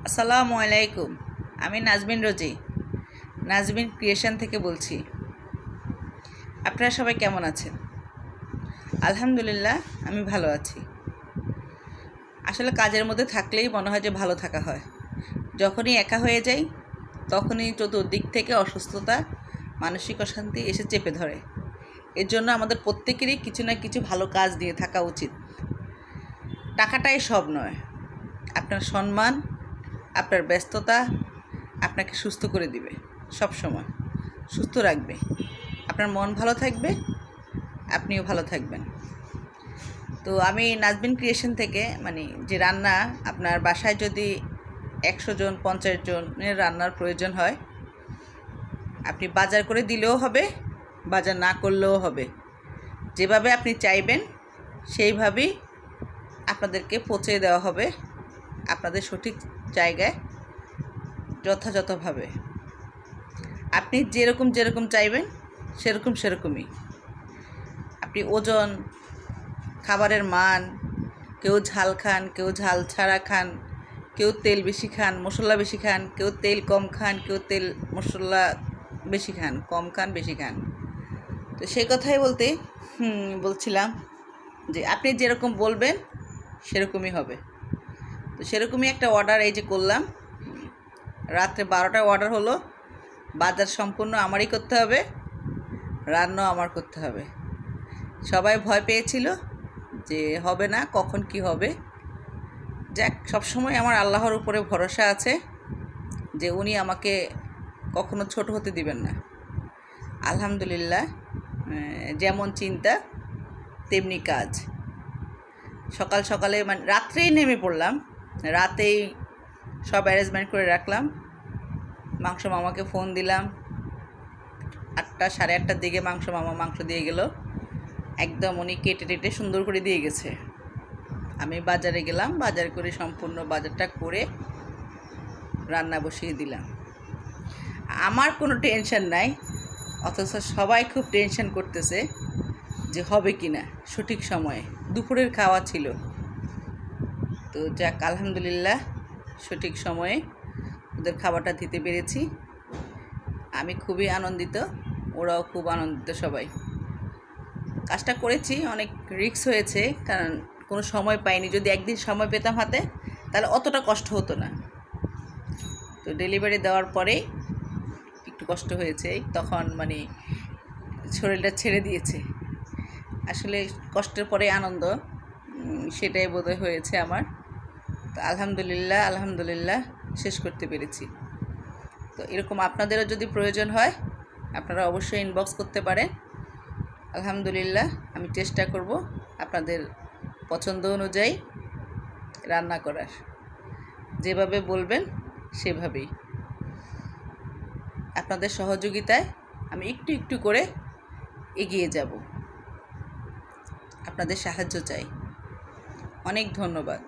আসসালামু আলাইকুম। আমি নাজমিন রোজি, নাজমিন ক্রিয়েশন থেকে বলছি। আপনারা সবাই কেমন আছেন? আলহামদুলিল্লাহ, আমি ভালো আছি। আসলে কাজের মধ্যে থাকলেই মনে হয় যে ভালো থাকা হয়। যখনই একা হয়ে যাই তখনই চতুর্দিক থেকে অসুস্থতা, মানসিক অশান্তি এসে চেপে ধরে। এর জন্য আমাদের প্রত্যেকেরই কিছু না কিছু ভালো কাজ দিয়ে থাকা উচিত। টাকাটাই সব নয়। আপনার সম্মান, আপনার ব্যস্ততা আপনাকে সুস্থ করে দিবে, সব সময় সুস্থ রাখবে। আপনার মন ভালো থাকবে, আপনিও ভালো থাকবেন। তো আমি নাজবিন ক্রিয়েশন থেকে যে রান্না, আপনার বাসায় যদি 100 জন 50 জনের রান্নার প্রয়োজন হয়, আপনি বাজার করে দিলেও হবে, বাজার না করলেও হবে। যেভাবে আপনি চাইবেন সেইভাবেই আপনাদেরকে পৌঁছে দেওয়া হবে আপনাদের সঠিক জায়গায়, যথাযথভাবে। আপনি যেরকম চাইবেন সেরকমই। আপনি ওজন, খাবারের মান, কেউ ঝাল খান, কেউ ঝাল ছাড়া খান, কেউ তেল বেশি খান, মশলা বেশি খান, কেউ তেল কম খান, কেউ তেল মশলা বেশি খান, কম খান, বেশি খান। তো সেই কথাই বলছিলাম যে আপনি যেরকম বলবেন সেরকমই হবে। তো সেরকমই একটা অর্ডার এই যে করলাম। রাত্রে 12টায় অর্ডার হলো। বাজার সম্পূর্ণ আমারই করতে হবে, রান্নাও আমার করতে হবে। সবাই ভয় পেয়েছিল যে হবে না, কখন কি হবে। যাক, সবসময় আমার আল্লাহর উপরে ভরসা আছে যে উনি আমাকে কখনো ছোট হতে দিবেন না। আলহামদুলিল্লাহ, যেমন চিন্তা তেমনি কাজ। সকাল সকালে রাত্রেই নেমে পড়লাম, রাতেই সব অ্যারেঞ্জমেন্ট করে রাখলাম। মাংস মামাকে ফোন দিলাম, 8টা সাড়ে 8টার দিকে মামা মাংস দিয়ে গেল। একদম উনি কেটে সুন্দর করে দিয়ে গেছে। আমি বাজারে গেলাম, বাজার করে সম্পূর্ণ বাজারটা করে রান্না বসিয়ে দিলাম। আমার কোনো টেনশন নাই, অথচ সবাই খুব টেনশন করতেছে যে হবে কি না সঠিক সময়ে। দুপুরের খাওয়া ছিল, তো যাক আলহামদুলিল্লাহ সঠিক সময়ে ওদের খাবারটা দিতে পেরেছি। আমি খুবই আনন্দিত, ওরাও খুব আনন্দিত। সবাই কাজটা করেছি, অনেক রিস্ক হয়েছে, কারণ কোনো সময় পাইনি। যদি একদিন সময় পেতাম হাতে তাহলে অতটা কষ্ট হতো না। তো ডেলিভারি দেওয়ার পরে একটু কষ্ট হয়েছে, তখন শরীরটা ছেড়ে দিয়েছে। আসলে কষ্টের পরে আনন্দ, সেটাই বোধহয় হয়েছে আমার। তো আলহামদুলিল্লাহ শেষ করতে পেরেছি। তো এরকম আপনাদেরও যদি প্রয়োজন হয় আপনারা অবশ্যই ইনবক্স করতে পারেন। আলহামদুলিল্লাহ, আমি চেষ্টা করব আপনাদের পছন্দ অনুযায়ী রান্না করার। যেভাবে বলবেন সেভাবেই। আপনাদের সহযোগিতায় আমি একটু করে এগিয়ে যাব। আপনাদের সাহায্য চাই। অনেক ধন্যবাদ।